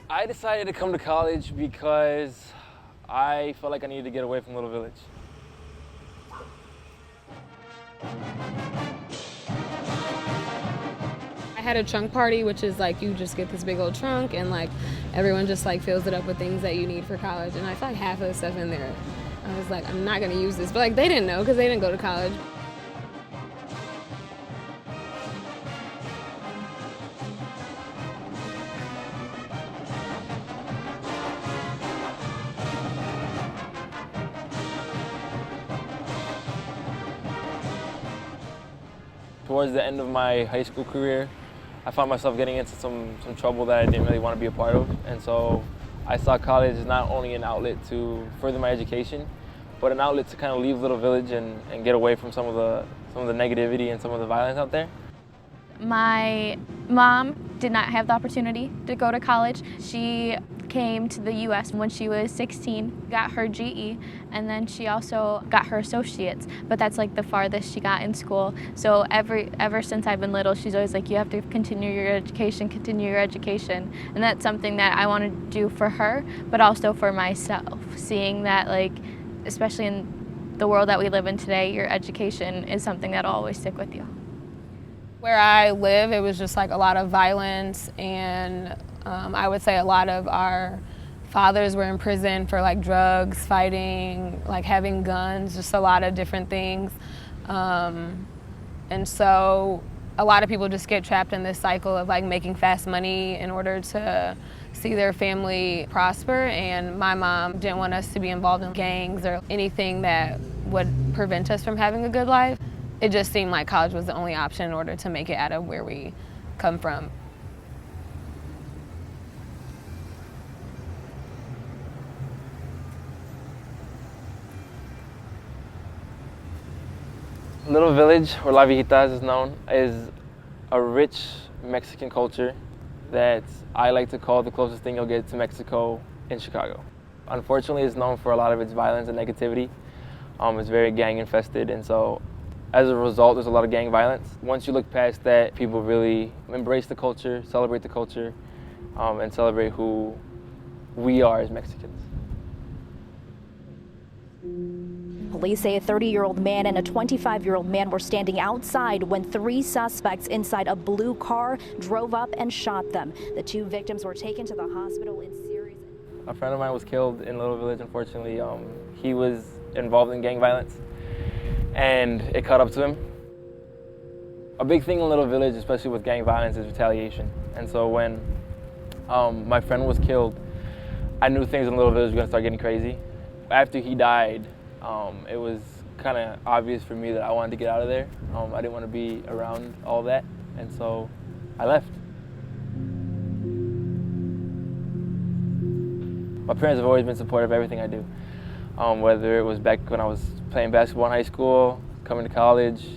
I decided to come to college because I felt like I needed to get away from Little Village. I had a trunk party, which is like you just get this big old trunk and like everyone just like fills it up with things that you need for college. And I feel like half of the stuff in there, I was like, I'm not gonna use this. But like they didn't know because they didn't go to college. Towards the end of my high school career, I found myself getting into some trouble that I didn't really want to be a part of. And so I saw college as not only an outlet to further my education, but an outlet to kind of leave Little Village and get away from some of the negativity and some of the violence out there. My mom did not have the opportunity to go to college. She came to the U.S. when she was 16, got her GE, and then she also got her associates, but that's like the farthest she got in school. So ever since I've been little, she's always like, you have to continue your education, and that's something that I want to do for her, but also for myself, seeing that like, especially in the world that we live in today, your education is something that'll always stick with you. Where I live, it was just like a lot of violence, and I would say a lot of our fathers were in prison for like drugs, fighting, like having guns, just a lot of different things. And so a lot of people just get trapped in this cycle of like making fast money in order to see their family prosper, and my mom didn't want us to be involved in gangs or anything that would prevent us from having a good life. It just seemed like college was the only option in order to make it out of where we come from. Little Village, or La Viejita as it's known, is a rich Mexican culture that I like to call the closest thing you'll get to Mexico in Chicago. Unfortunately, it's known for a lot of its violence and negativity. It's very gang infested, and so as a result, there's a lot of gang violence. Once you look past that, people really embrace the culture, celebrate the culture, and celebrate who we are as Mexicans. Police say a 30-year-old man and a 25-year-old man were standing outside when 3 suspects inside a blue car drove up and shot them. The 2 victims were taken to the hospital in serious... A friend of mine was killed in Little Village, unfortunately. He was involved in gang violence, and it caught up to him. A big thing in Little Village, especially with gang violence, is retaliation. And so when my friend was killed, I knew things in Little Village were going to start getting crazy. After he died, it was kind of obvious for me that I wanted to get out of there. I didn't want to be around all that, and so I left. My parents have always been supportive of everything I do, whether it was back when I was playing basketball in high school, coming to college,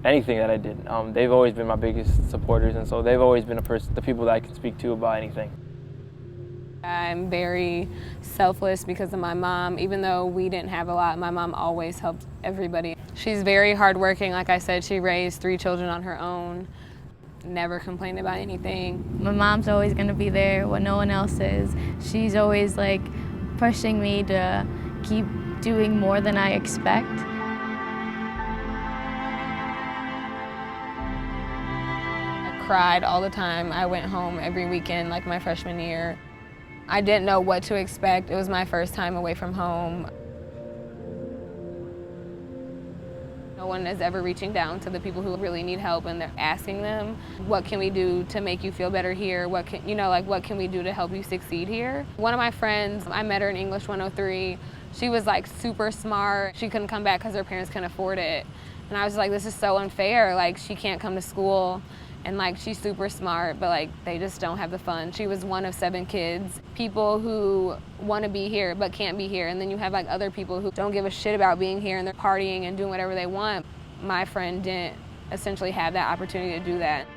anything that I did. They've always been my biggest supporters, and so they've always been the people that I can speak to about anything. I'm very selfless because of my mom. Even though we didn't have a lot, my mom always helped everybody. She's very hardworking. Like I said, she raised 3 children on her own, never complained about anything. My mom's always gonna be there when no one else is. She's always like pushing me to keep doing more than I expect. I cried all the time. I went home every weekend like my freshman year. I didn't know what to expect. It was my first time away from home. No one is ever reaching down to the people who really need help, and they're asking them, what can we do to make you feel better here? What can we do to help you succeed here? One of my friends, I met her in English 103. She was like super smart. She couldn't come back because her parents couldn't afford it. And I was like, this is so unfair. Like, she can't come to school. And like, she's super smart, but like, they just don't have the funds. She was one of 7 kids. People who want to be here but can't be here. And then you have like other people who don't give a shit about being here, and they're partying and doing whatever they want. My friend didn't essentially have that opportunity to do that.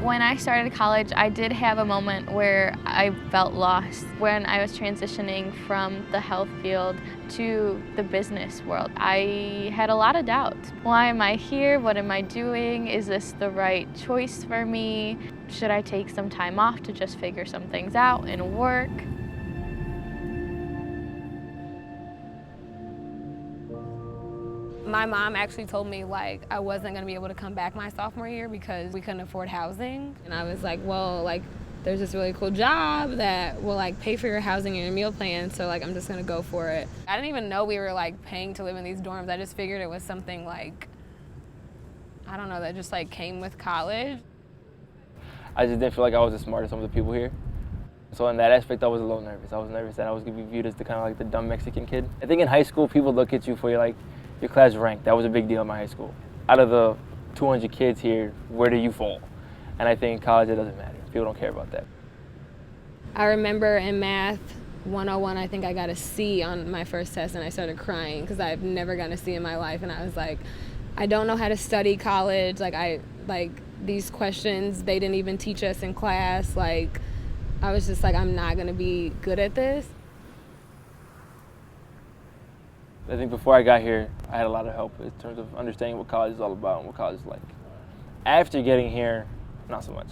When I started college, I did have a moment where I felt lost. When I was transitioning from the health field to the business world, I had a lot of doubts. Why am I here? What am I doing? Is this the right choice for me? Should I take some time off to just figure some things out and work? My mom actually told me like I wasn't gonna be able to come back my sophomore year because we couldn't afford housing. And I was like, well, like there's this really cool job that will like pay for your housing and your meal plan, so like I'm just gonna go for it. I didn't even know we were like paying to live in these dorms. I just figured it was something like, I don't know, that just like came with college. I just didn't feel like I was as smart as some of the people here. So in that aspect, I was a little nervous. I was nervous that I was gonna be viewed as the kind of like the dumb Mexican kid. I think in high school, people look at you for your class rank. That was a big deal in my high school. Out of the 200 kids here, where do you fall? And I think in college, it doesn't matter. People don't care about that. I remember in math 101, I think I got a C on my first test, and I started crying because I've never gotten a C in my life. And I was like, I don't know how to study college. Like these questions, they didn't even teach us in class. Like, I was just like, I'm not gonna be good at this. I think before I got here, I had a lot of help in terms of understanding what college is all about and what college is like. After getting here, not so much.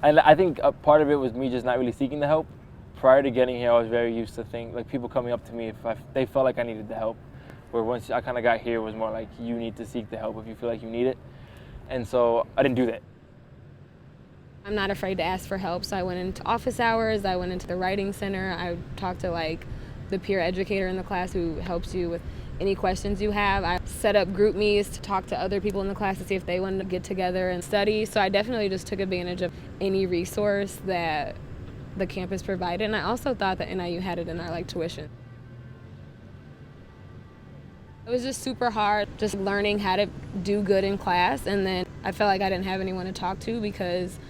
And I think a part of it was me just not really seeking the help. Prior to getting here, I was very used to like people coming up to me if they felt like I needed the help. Where once I kind of got here, it was more like you need to seek the help if you feel like you need it. And so I didn't do that. I'm not afraid to ask for help, so I went into office hours, I went into the writing center, I talked to like the peer educator in the class who helps you with any questions you have. I set up group meets to talk to other people in the class to see if they wanted to get together and study. So I definitely just took advantage of any resource that the campus provided. And I also thought that NIU had it in our like tuition. It was just super hard, just learning how to do good in class. And then I felt like I didn't have anyone to talk to because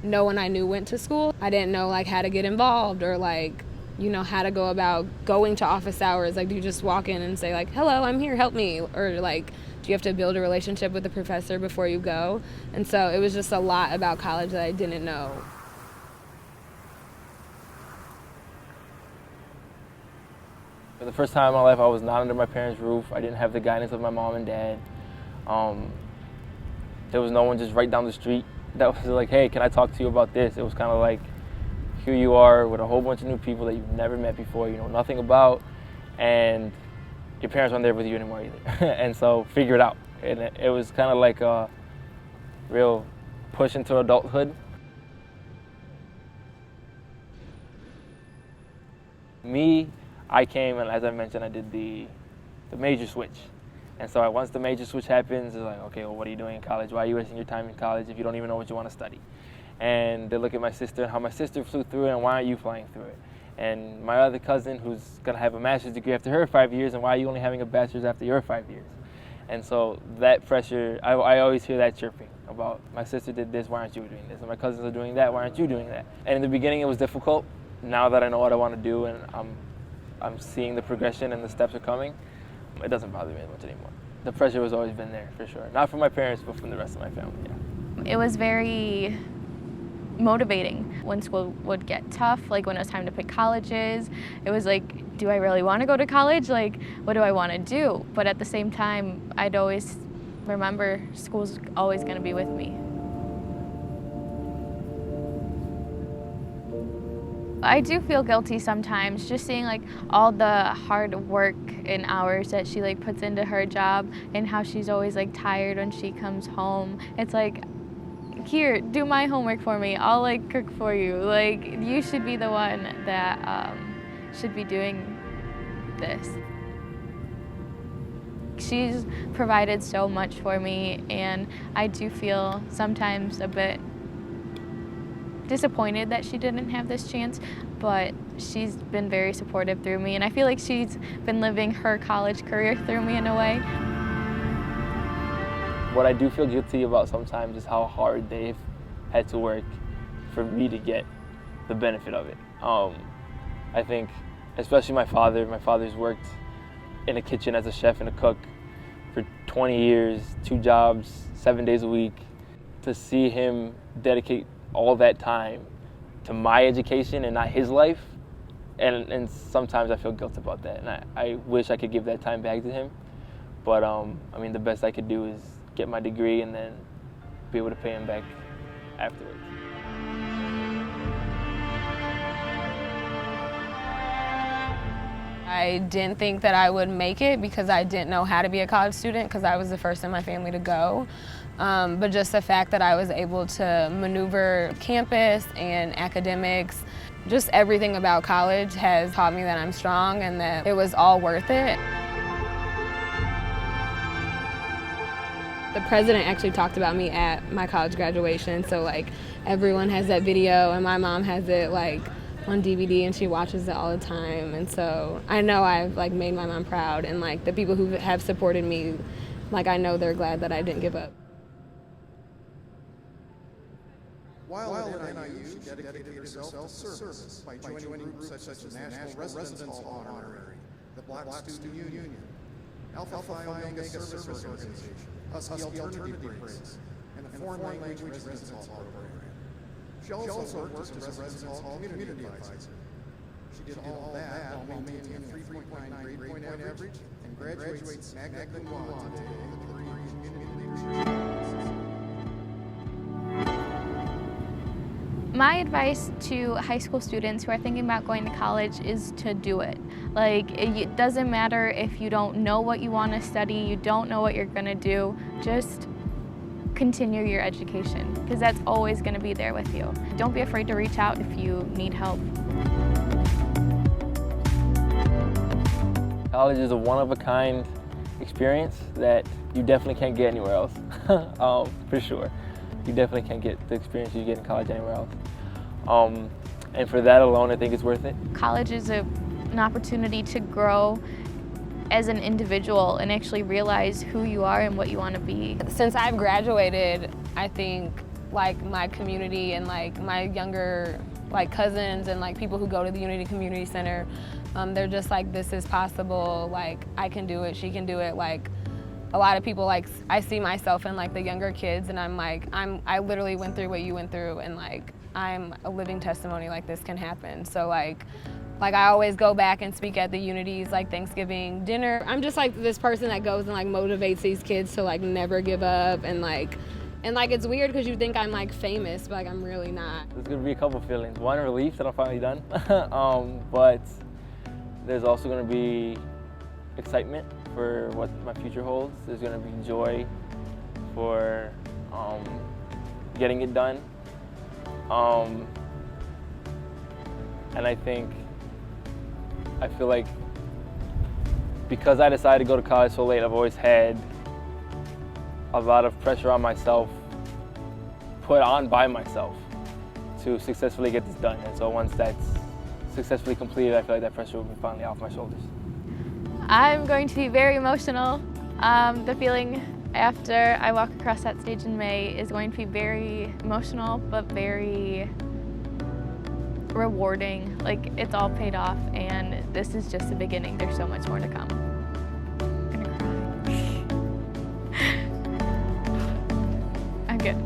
no one I knew went to school. I didn't know like how to get involved or like, you know, how to go about going to office hours. Like, do you just walk in and say like, hello, I'm here, help me? Or like, do you have to build a relationship with the professor before you go? And so it was just a lot about college that I didn't know. For the first time in my life, I was not under my parents' roof. I didn't have the guidance of my mom and dad. There was no one just right down the street that was like, hey, can I talk to you about this? It was kind of like, here you are with a whole bunch of new people that you've never met before, you know nothing about, and your parents aren't there with you anymore either. And so figure it out. And it was kind of like a real push into adulthood. Me, I came, and as I mentioned, I did the major switch. And so once the major switch happens, it's like, okay, well, what are you doing in college? Why are you wasting your time in college if you don't even know what you want to study? And they look at my sister and how my sister flew through it, and why aren't you flying through it? And my other cousin who's going to have a master's degree after her 5 years, and why are you only having a bachelor's after your 5 years? And so that pressure, I always hear that chirping about my sister did this, why aren't you doing this? And my cousins are doing that, why aren't you doing that? And in the beginning it was difficult. Now that I know what I want to do and I'm seeing the progression and the steps are coming, it doesn't bother me as much anymore. The pressure has always been there, for sure. Not from my parents, but from the rest of my family, yeah. It was very motivating when school would get tough, like when it was time to pick colleges. It was like, do I really want to go to college? Like, what do I want to do? But at the same time, I'd always remember school's always going to be with me. I do feel guilty sometimes, just seeing like all the hard work and hours that she like puts into her job and how she's always like tired when she comes home. It's like, here, do my homework for me. I'll like cook for you. Like, you should be the one that should be doing this. She's provided so much for me, and I do feel sometimes a bit disappointed that she didn't have this chance, but she's been very supportive through me, and I feel like she's been living her college career through me in a way. What I do feel guilty about sometimes is how hard they've had to work for me to get the benefit of it. I think, especially my father's worked in a kitchen as a chef and a cook for 20 years, 2 jobs, 7 days a week. to see him dedicate all that time to my education and not his life, and sometimes I feel guilt about that, and I wish I could give that time back to him. But I mean, the best I could do is get my degree and then be able to pay him back afterwards. I didn't think that I would make it because I didn't know how to be a college student because I was the first in my family to go. But just the fact that I was able to maneuver campus and academics, just everything about college has taught me that I'm strong and that it was all worth it. The president actually talked about me at my college graduation, so like everyone has that video and my mom has it like on DVD and she watches it all the time, and so I know I've like made my mom proud, and like the people who have supported me, like I know they're glad that I didn't give up. While at NIU, she dedicated herself to service by joining groups such as the National Residence Hall Honorary, the Black Student Union, Alpha Phi Omega Service Organization, Husky Alternative Breaks, and the Foreign Language Residence Hall Program. She also worked as a Residence Hall Community Advisor. She did all that while maintaining a 3.9 grade point average and graduates magna cum laude today in the Korean Community Leadership. My advice to high school students who are thinking about going to college is to do it. Like, it doesn't matter if you don't know what you want to study, you don't know what you're going to do, just continue your education, because that's always going to be there with you. Don't be afraid to reach out if you need help. College is a one-of-a-kind experience that you definitely can't get anywhere else, for sure. You definitely can't get the experience you get in college anywhere else. And for that alone, I think it's worth it. College is an opportunity to grow as an individual and actually realize who you are and what you want to be. Since I've graduated, I think like my community and like my younger like cousins and like people who go to the Unity Community Center, they're just like, this is possible, like I can do it, she can do it. Like a lot of people, like I see myself in like the younger kids, and I'm like, I literally went through what you went through, and like I'm a living testimony like this can happen. So like I always go back and speak at the Unity's like Thanksgiving dinner. I'm just like this person that goes and like motivates these kids to like never give up, and like it's weird because you think I'm like famous, but like I'm really not. There's gonna be a couple feelings. One, relief that I'm finally done, but there's also gonna be excitement for what my future holds. There's gonna be joy for getting it done, and I feel like because I decided to go to college so late, I've always had a lot of pressure on myself, put on by myself, to successfully get this done. And so once that's successfully completed, I feel like that pressure will be finally off my shoulders. I'm going to be very emotional. The feeling after I walk across that stage in May is going to be very emotional, but very rewarding. Like, it's all paid off, and this is just the beginning. There's so much more to come. I'm gonna cry. I'm good.